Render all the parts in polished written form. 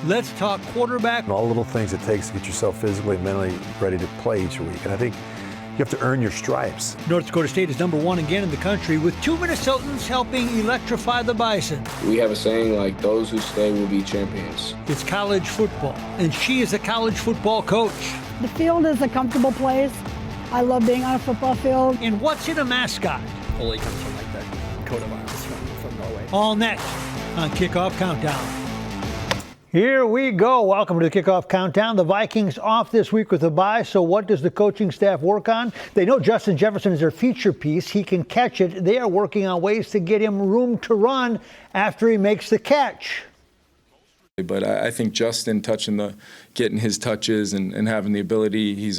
Let's talk quarterback. And all the little things it takes to get yourself physically and mentally ready to play each week. And I think you have to earn your stripes. North Dakota State is #1 again in the country, with 2 Minnesotans helping electrify the Bison. We have a saying like, those who stay will be champions. It's college football, and she is a college football coach. The field is a comfortable place. I love being on a football field. And what's in a mascot? Ole comes from like the coat of arms from Norway. All next on Kickoff Countdown. Here we go. Welcome to the Kickoff Countdown. The Vikings off this week with a bye, so what does the coaching staff work on? They know Justin Jefferson is their feature piece. He can catch it. They are working on ways to get him room to run after he makes the catch. But I think Justin getting his touches and having the ability,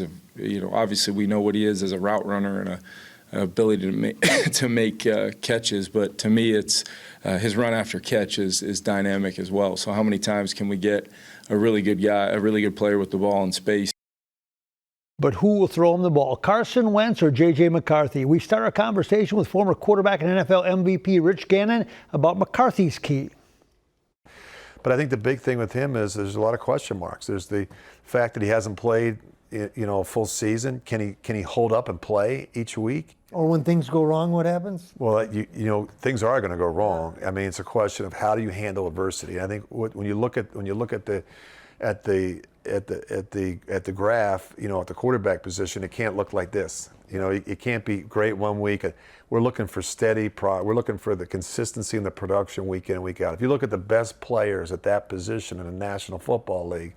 obviously we know what he is as a route runner and an ability to make catches. But to me, it's his run after catch is dynamic as well. So how many times can we get a really good guy, a really good player with the ball in space? But who will throw him the ball, Carson Wentz or J.J. McCarthy? We start our conversation with former quarterback and NFL MVP Rich Gannon about McCarthy's key. But I think the big thing with him is there's a lot of question marks. There's the fact that he hasn't played, a full season. Can he hold up and play each week? Or when things go wrong, what happens? Well, things are going to go wrong. I mean, it's a question of how do you handle adversity. I think when you look at the graph, at the quarterback position, it can't look like this. It can't be great one week. We're looking for we're looking for the consistency in the production week in and week out. If you look at the best players at that position in the National Football League,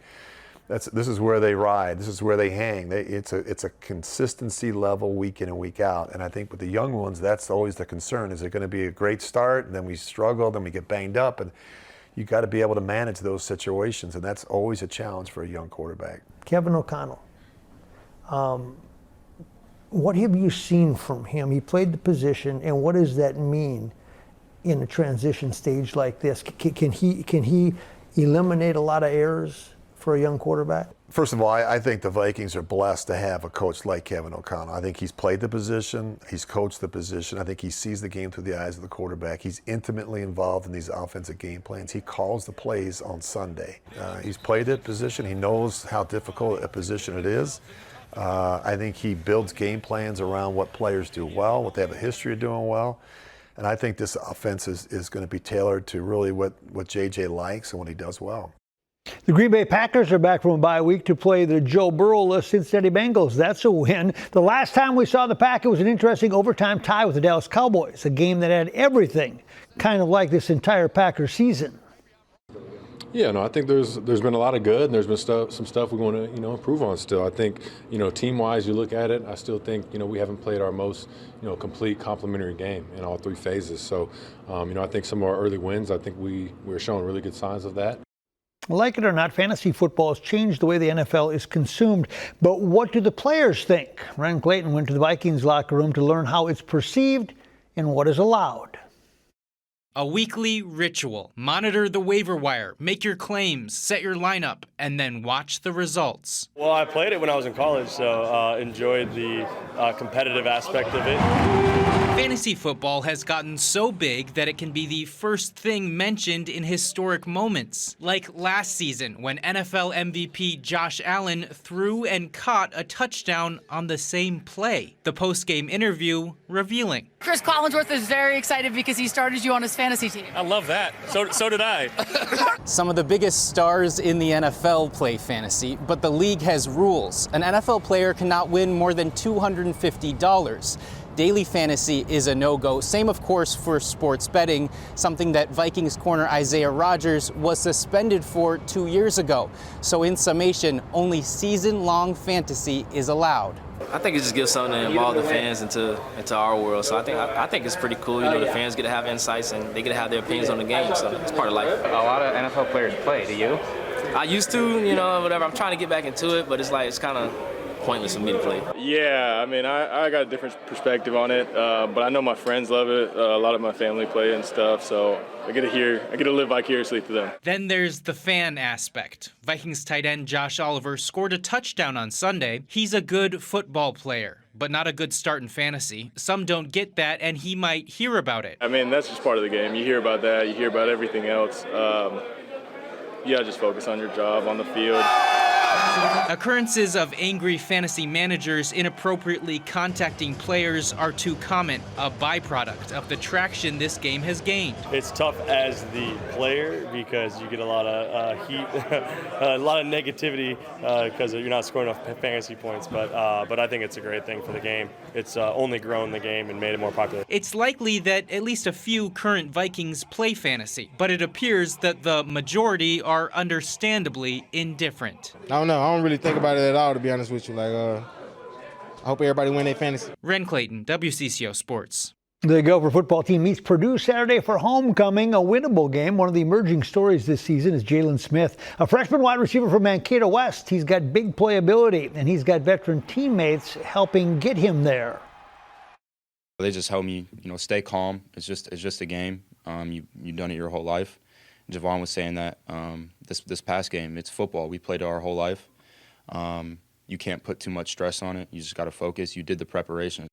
this is where they ride. This is where they hang. It's a consistency level week in and week out. And I think with the young ones, that's always the concern. Is it going to be a great start, and then we struggle, then we get banged up, and you got to be able to manage those situations, and that's always a challenge for a young quarterback. Kevin O'Connell. What have you seen from him? He played the position, and what does that mean in a transition stage like this? Can he eliminate a lot of errors for a young quarterback? First of all, I think the Vikings are blessed to have a coach like Kevin O'Connell. I think he's played the position, he's coached the position. I think he sees the game through the eyes of the quarterback. He's intimately involved in these offensive game plans. He calls the plays on Sunday. He's played that position. He knows how difficult a position it is. I think he builds game plans around what players do well, what they have a history of doing well. And I think this offense is going to be tailored to really what JJ likes and what he does well. The Green Bay Packers are back from a bye week to play the Joe Burrow-less Cincinnati Bengals. That's a win. The last time we saw the Pack, it was an interesting overtime tie with the Dallas Cowboys, a game that had everything, kind of like this entire Packers season. Yeah, no, I think there's been a lot of good, and there's been some stuff we want to improve on still. I think team-wise, you look at it, I still think we haven't played our most complete complementary game in all three phases. So I think some of our early wins, I think we're showing really good signs of that. Like it or not, fantasy football has changed the way the NFL is consumed. But what do the players think? Ryan Clayton went to the Vikings locker room to learn how it's perceived and what is allowed. A weekly ritual. Monitor the waiver wire, make your claims, set your lineup, and then watch the results. Well, I played it when I was in college, so enjoyed the competitive aspect of it. Fantasy football has gotten so big that it can be the first thing mentioned in historic moments. Like last season when NFL MVP Josh Allen threw and caught a touchdown on the same play. The post-game interview revealing. Chris Collinsworth is very excited because he started you on his fantasy team. I love that. So did I. Some of the biggest stars in the NFL play fantasy, but the league has rules. An NFL player cannot win more than $250. Daily fantasy is a no-go. Same, of course, for sports betting, something that Vikings corner Isaiah Rodgers was suspended for 2 years ago. So in summation, only season-long fantasy is allowed. I think it just gives something to involve the fans into our world. So I think it's pretty cool. The fans get to have insights and they get to have their opinions on the game. So it's part of life. A lot of NFL players play. Do you? I used to, whatever. I'm trying to get back into it, but it's kind of pointless for me to play. Yeah, I mean, I got a different perspective on it, but I know my friends love it. A lot of my family play and stuff, so I get to live vicariously through them. Then there's the fan aspect. Vikings tight end Josh Oliver scored a touchdown on Sunday. He's a good football player, but not a good start in fantasy. Some don't get that, and he might hear about it. I mean, that's just part of the game. You hear about that. You hear about everything else. you got to just focus on your job on the field. Occurrences of angry fantasy managers inappropriately contacting players are too common, a byproduct of the traction this game has gained. It's tough as the player because you get a lot of heat, a lot of negativity because you're not scoring enough fantasy points. But I think it's a great thing for the game. It's only grown the game and made it more popular. It's likely that at least a few current Vikings play fantasy, but it appears that the majority are understandably indifferent. I don't know. I don't really think about it at all, to be honest with you. Like, I hope everybody win their fantasy. Ren Clayton, WCCO Sports. The Gopher football team meets Purdue Saturday for homecoming, a winnable game. One of the emerging stories this season is Jalen Smith, a freshman wide receiver from Mankato West. He's got big playability, and he's got veteran teammates helping get him there. They just help me, stay calm. It's just a game. You've done it your whole life. Javon was saying that this past game, it's football. We played it our whole life. You can't put too much stress on it. You just got to focus. You did the preparation.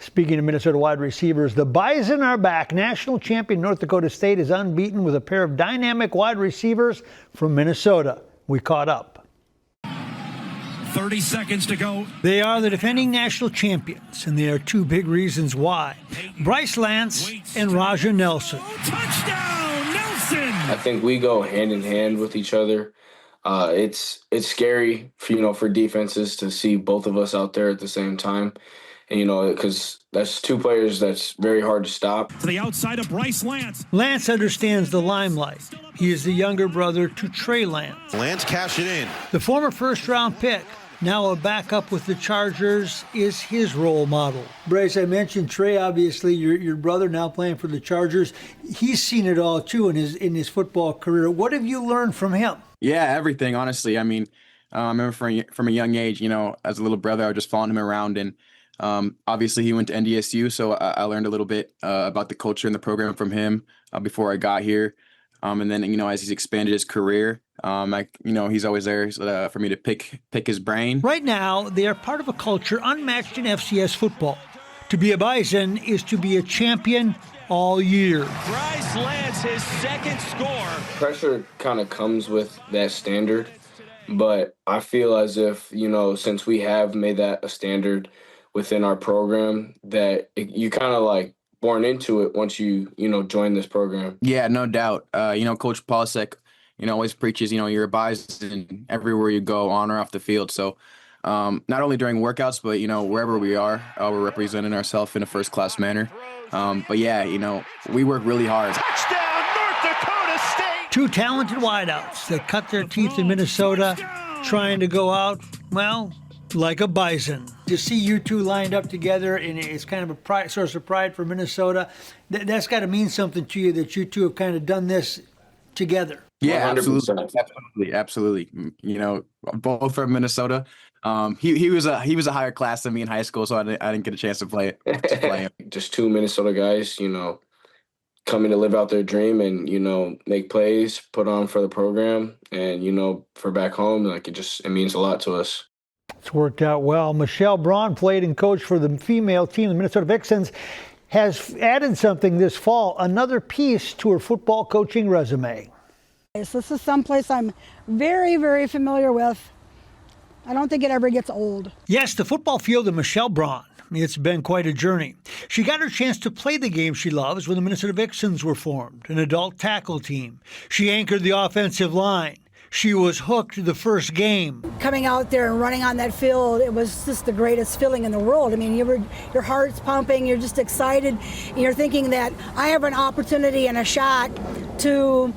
Speaking of Minnesota wide receivers, the Bison are back. National champion North Dakota State is unbeaten with a pair of dynamic wide receivers from Minnesota. We caught up. 30 seconds to go. They are the defending national champions, and there are two big reasons why. Bryce Lance and Raja Nelson. Touchdown, Nelson! I think we go hand in hand with each other. It's scary for defenses to see both of us out there at the same time. And, because that's two players that's very hard to stop. To the outside of Bryce Lance. Lance understands the limelight. He is the younger brother to Trey Lance. Lance cash it in. The former first-round pick, now a backup with the Chargers, is his role model. Bryce, I mentioned Trey, obviously, your brother now playing for the Chargers. He's seen it all, too, in his football career. What have you learned from him? Yeah, everything, honestly. I mean, I remember from a young age, as a little brother, I was just following him around. And obviously, he went to NDSU, so I learned a little bit about the culture and the program from him before I got here. And then, as he's expanded his career, he's always there for me to pick his brain. Right now, they are part of a culture unmatched in FCS football. To be a Bison is to be a champion all year. Bryce Lance, his second score. Pressure kind of comes with that standard, but I feel as if, since we have made that a standard within our program, that you kind of like born into it once you join this program. Yeah, no doubt. Coach Polsek, always preaches, you're a Bison everywhere you go, on or off the field. So not only during workouts, but, wherever we are, we're representing ourselves in a first-class manner. But yeah, we work really hard. Touchdown, North Dakota State! Two talented wideouts that cut their teeth in Minnesota, trying to go out, well, like a Bison. To see you two lined up together, and it's kind of a source of pride for Minnesota. That's got to mean something to you that you two have kind of done this together. Yeah, 100%. absolutely. Both from Minnesota. He was a higher class than me in high school, so I didn't get a chance to play him. Just two Minnesota guys, coming to live out their dream and, make plays, put on for the program, and, for back home, it means a lot to us. It's worked out well. Michelle Braun played and coached for the female team, the Minnesota Vixens, has added something this fall, another piece to her football coaching resume. This is someplace I'm very, very familiar with. I don't think it ever gets old. Yes, the football field of Michelle Braun. It's been quite a journey. She got her chance to play the game she loves when the Minnesota Vixens were formed, an adult tackle team. She anchored the offensive line. She was hooked the first game. Coming out there and running on that field, it was just the greatest feeling in the world. I mean, your heart's pumping, you're just excited, and you're thinking that I have an opportunity and a shot to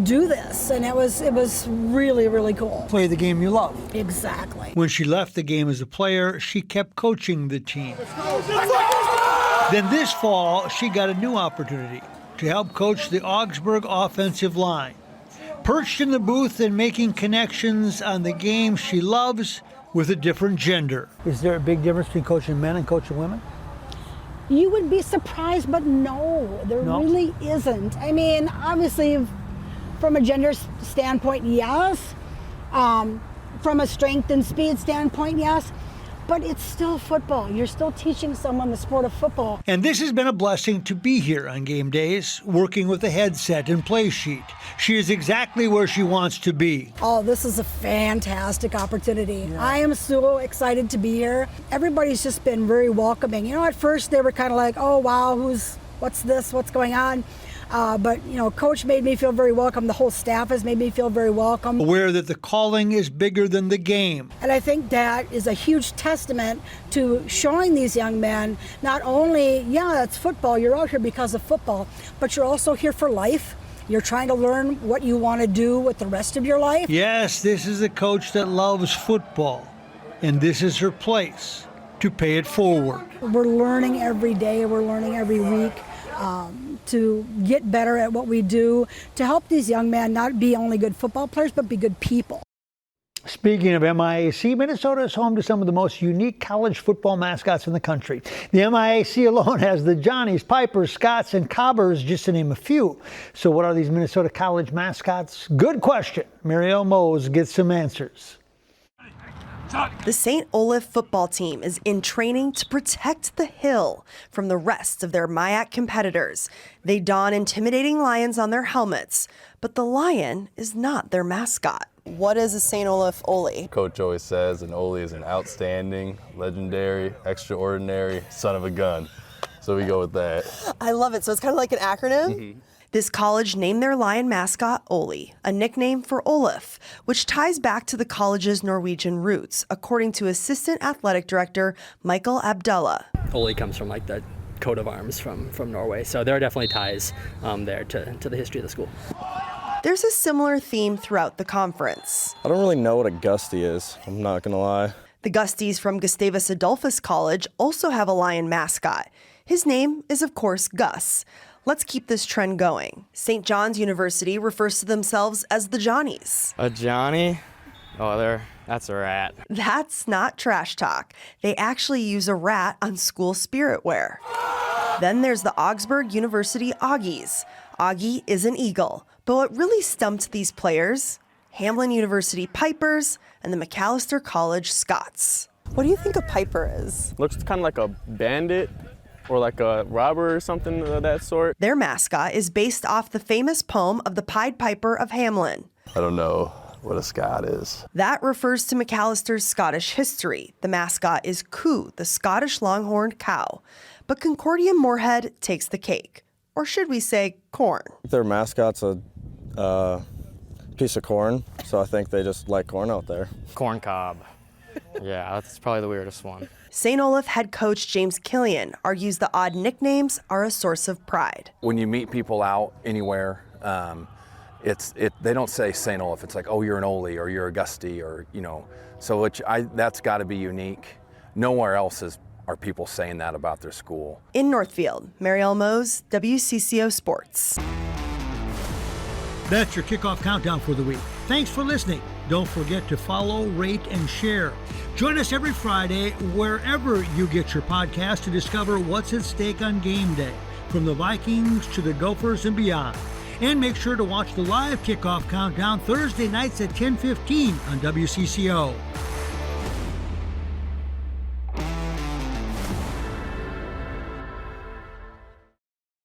do this, and it was really, really cool. Play the game you love. Exactly. When she left the game as a player, she kept coaching the team. Then this fall, she got a new opportunity to help coach the Augsburg offensive line. Perched in the booth and making connections on the game she loves with a different gender. Is there a big difference between coaching men and coaching women? You would be surprised, but no, there really isn't. I mean, obviously, from a gender standpoint, yes. From a strength and speed standpoint, yes. but it's still football. You're still teaching someone the sport of football. And this has been a blessing to be here on game days, working with a headset and play sheet. She is exactly where she wants to be. Oh, this is a fantastic opportunity. Yeah. I am so excited to be here. Everybody's just been very welcoming. You know, at first they were kind of like, oh, wow, what's this, what's going on? But, you know, Coach made me feel very welcome. The whole staff has made me feel very welcome. Aware that the calling is bigger than the game. And I think that is a huge testament to showing these young men, not only, yeah, it's football, you're out here because of football, but you're also here for life. You're trying to learn what you want to do with the rest of your life. Yes, this is a coach that loves football, and this is her place to pay it forward. We're learning every day, we're learning every week. To get better at what we do, to help these young men not be only good football players, but be good people. Speaking of MIAC, Minnesota is home to some of the most unique college football mascots in the country. The MIAC alone has the Johnnies, Pipers, Scots, and Cobbers, just to name a few. So what are these Minnesota college mascots? Good question. Marielle Mose gets some answers. The St. Olaf football team is in training to protect the hill from the rest of their MIAC competitors. They don intimidating lions on their helmets, but the lion is not their mascot. What is a St. Olaf Ole? Coach always says an Ole is an outstanding, legendary, extraordinary son of a gun. So we go with that. I love it. So it's kind of like an acronym? Mm-hmm. This college named their lion mascot Ole, a nickname for Olaf, which ties back to the college's Norwegian roots, according to Assistant Athletic Director Michael Abdullah. Ole comes from like the coat of arms from Norway, so there are definitely ties there to the history of the school. There's a similar theme throughout the conference. I don't really know what a Gusty is, I'm not gonna lie. The Gusties from Gustavus Adolphus College also have a lion mascot. His name is, of course, Gus. Let's keep this trend going. St. John's University refers to themselves as the Johnnies. A Johnny? Oh, that's a rat. That's not trash talk. They actually use a rat on school spirit wear. Then there's the Augsburg University Aggies. Auggie is an eagle, but what really stumped these players? Hamlin University Pipers and the McAllister College Scots. What do you think a Piper is? Looks kind of like a bandit. Or like a robber or something of that sort. Their mascot is based off the famous poem of the Pied Piper of Hamelin. I don't know what a Scot is. That refers to McAllister's Scottish history. The mascot is Coo, the Scottish longhorned cow. But Concordia Moorhead takes the cake. Or should we say corn? Their mascot's a piece of corn, so I think they just like corn out there. Corn cob. Yeah, that's probably the weirdest one. St. Olaf head coach James Killian argues the odd nicknames are a source of pride. When you meet people out anywhere, they don't say St. Olaf. It's like, oh, you're an Ole or you're a Gusty or, you know. So that's got to be unique. Nowhere else are people saying that about their school. In Northfield, Marielle Mose, WCCO Sports. That's your kickoff countdown for the week. Thanks for listening. Don't forget to follow, rate, and share. Join us every Friday wherever you get your podcast to discover what's at stake on game day, from the Vikings to the Gophers and beyond. And make sure to watch the live kickoff countdown Thursday nights at 10:15 on WCCO.